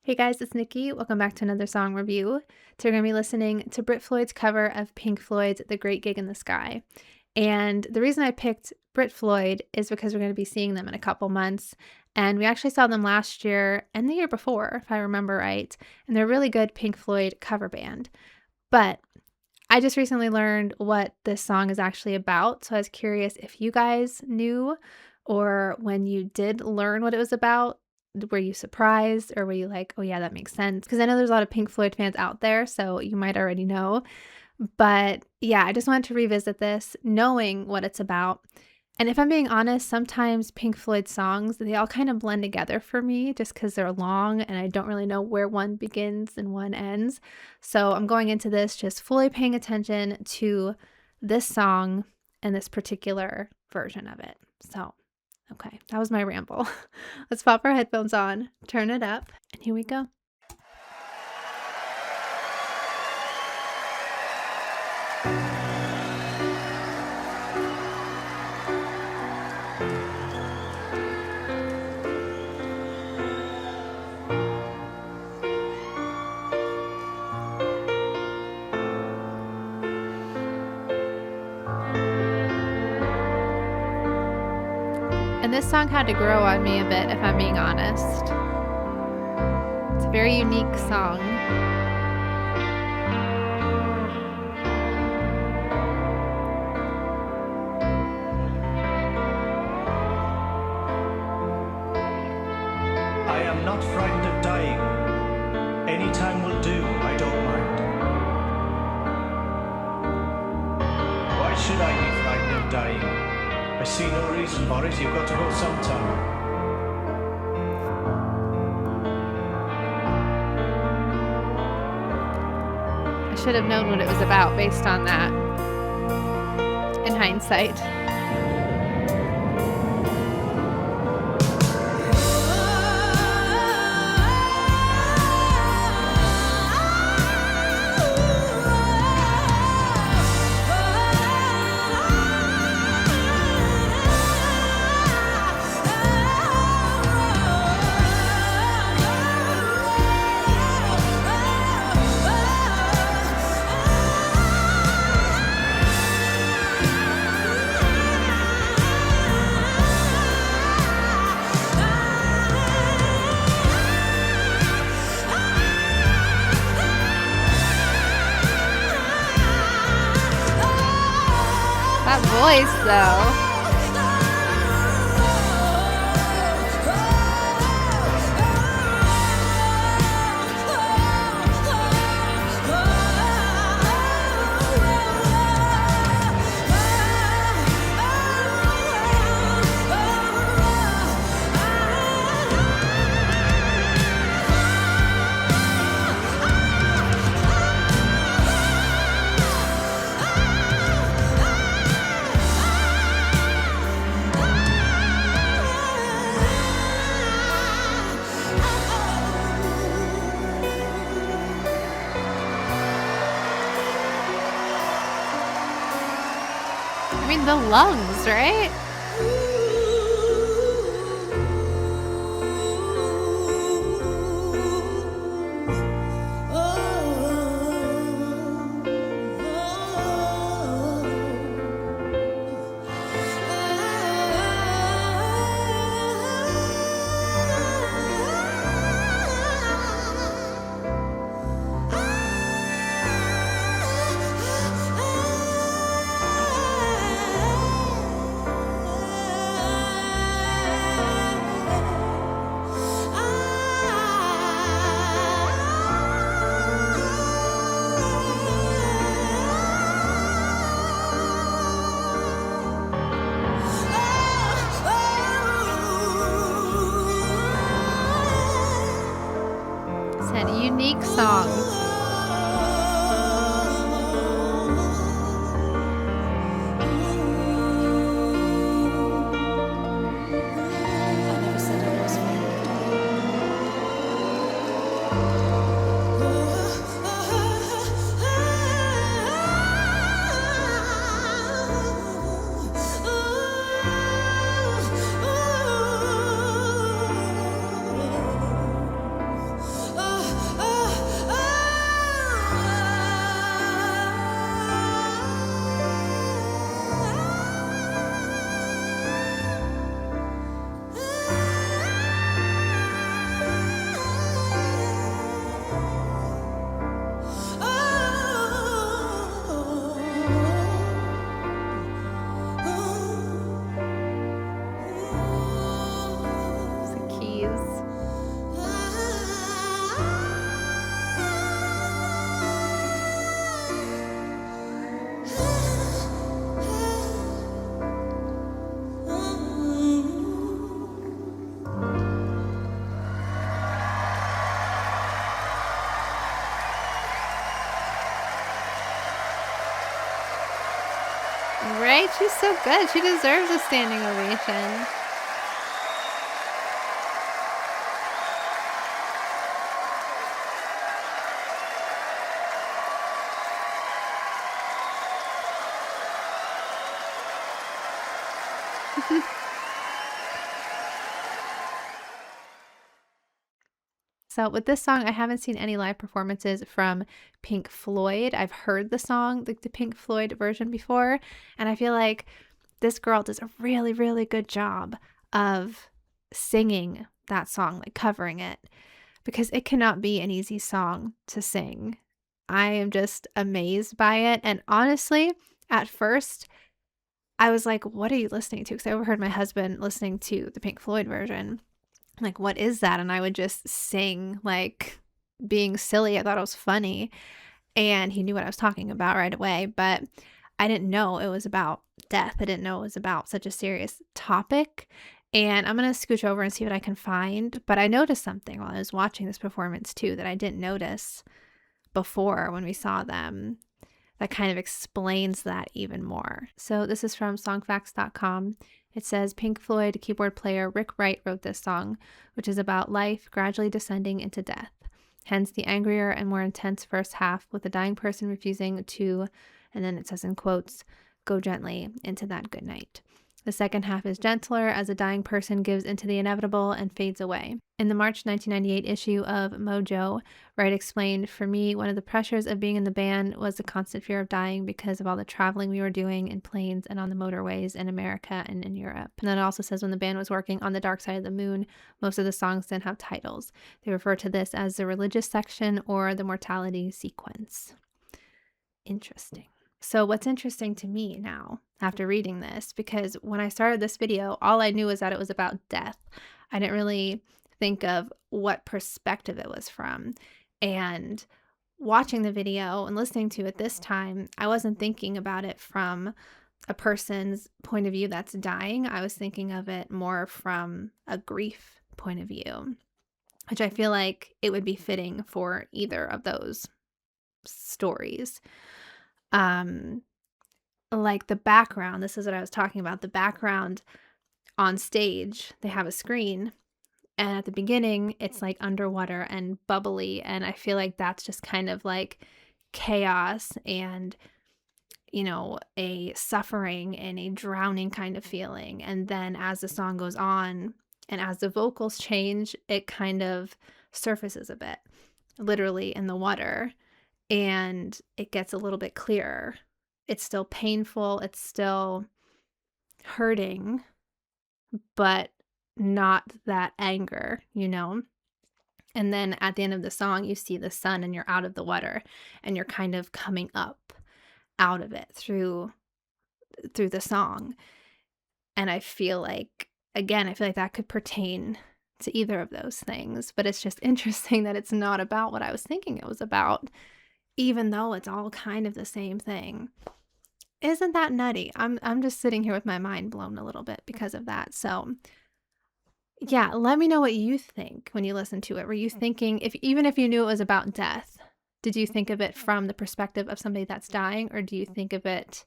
Hey guys, it's Nikki. Welcome back to another song review. Today we're going to be listening to Brit Floyd's cover of Pink Floyd's The Great Gig in the Sky. And the reason I picked Brit Floyd is because we're going to be seeing them in a couple months. And we actually saw them last year and the year before, if I remember right. And they're a really good Pink Floyd cover band. But I just recently learned what this song is actually about. So I was curious if you guys knew, or when you did learn what it was about, were you surprised, or were you like, oh yeah, that makes sense? Because I know there's a lot of Pink Floyd fans out there, so you might already know. But yeah, I just wanted to revisit this knowing what it's about. And if I'm being honest, sometimes Pink Floyd songs, they all kind of blend together for me just because they're long and I don't really know where one begins and one ends. So I'm going into this just fully paying attention to this song and this particular version of it. So okay, that was my ramble. Let's pop our headphones on, turn it up, and here we go. And this song had to grow on me a bit, if I'm being honest. It's a very unique song. I am not frightened of dying. Any time will do, I don't mind. Why should I be frightened of dying? I see no reason for it, you've got to go sometime. I should have known what it was about based on that, in hindsight. That voice, though. I mean, the lungs, right? Said unique song. I never said I was frightened of dying. right? She's so good. She deserves a standing ovation. So with this song, I haven't seen any live performances from Pink Floyd. I've heard the song, the Pink Floyd version before, and I feel like this girl does a really, really good job of singing that song, like covering it, because it cannot be an easy song to sing. I am just amazed by it. And honestly, at first, I was like, what are you listening to? Because I overheard my husband listening to the Pink Floyd version. Like, what is that? And I would just sing, like, being silly. I thought it was funny. And he knew what I was talking about right away. But I didn't know it was about death. I didn't know it was about such a serious topic. And I'm going to scooch over and see what I can find. But I noticed something while I was watching this performance, too, that I didn't notice before when we saw them. That kind of explains that even more. So this is from songfacts.com. It says Pink Floyd keyboard player Rick Wright wrote this song, which is about life gradually descending into death. Hence the angrier and more intense first half, with the dying person refusing to, and then it says in quotes, go gently into that good night. The second half is gentler as a dying person gives into the inevitable and fades away. In the March 1998 issue of Mojo, Wright explained, for me, one of the pressures of being in the band was the constant fear of dying because of all the traveling we were doing in planes and on the motorways in America and in Europe. And then it also says when the band was working on the Dark Side of the Moon, most of the songs didn't have titles. They refer to this as the religious section or the mortality sequence. Interesting. So what's interesting to me now after reading this, because when I started this video, all I knew was that it was about death. I didn't really think of what perspective it was from. And watching the video and listening to it this time, I wasn't thinking about it from a person's point of view that's dying. I was thinking of it more from a grief point of view, which I feel like it would be fitting for either of those stories. Like the background, this is what I was talking about. The background on stage, they have a screen, and at the beginning, it's like underwater and bubbly. And I feel like that's just kind of like chaos and, you know, a suffering and a drowning kind of feeling. And then as the song goes on and as the vocals change, it kind of surfaces a bit, literally in the water. And it gets a little bit clearer. It's still painful, it's still hurting, but not that anger, you know? And then at the end of the song, you see the sun and you're out of the water and you're kind of coming up out of it through the song. And I feel like, again, I feel like that could pertain to either of those things, but it's just interesting that it's not about what I was thinking it was about, even though it's all kind of the same thing. Isn't that nutty? I'm just sitting here with my mind blown a little bit because of that. So yeah, let me know what you think when you listen to it. Were you thinking, even if you knew it was about death, did you think of it from the perspective of somebody that's dying, or do you think of it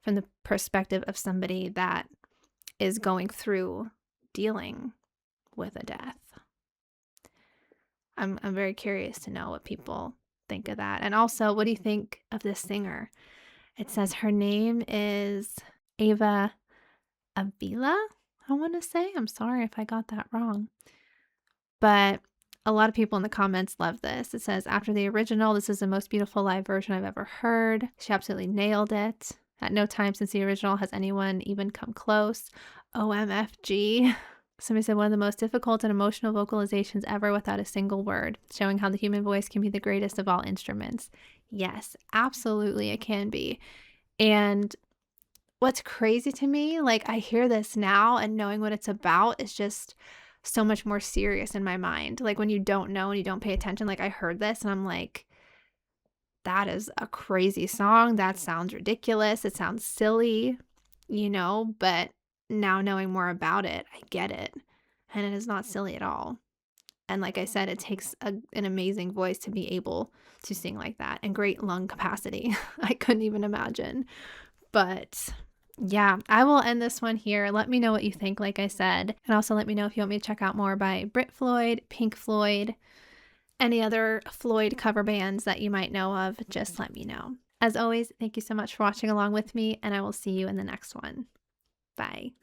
from the perspective of somebody that is going through dealing with a death? I'm very curious to know what people think of that. And also, what do you think of this singer? It says her name is Ava Avila, I want to say. I'm sorry if I got that wrong. But a lot of people in the comments love this. It says, after the original, this is the most beautiful live version I've ever heard. She absolutely nailed it. At no time since the original has anyone even come close. OMFG. Somebody said one of the most difficult and emotional vocalizations ever without a single word, showing how the human voice can be the greatest of all instruments. Yes, absolutely it can be. And what's crazy to me, like I hear this now and knowing what it's about is just so much more serious in my mind. Like when you don't know and you don't pay attention, like I heard this and I'm like, that is a crazy song. That sounds ridiculous. It sounds silly, you know, but now knowing more about it, I get it. And it is not silly at all. And like I said, it takes an amazing voice to be able to sing like that, and great lung capacity. I couldn't even imagine. But Yeah, I will end this one here. Let me know what you think, like I said. And also let me know if you want me to check out more by Brit Floyd, Pink Floyd, any other Floyd cover bands that you might know of. Just let me know. As always, thank you so much for watching along with me, and I will see you in the next one. Bye.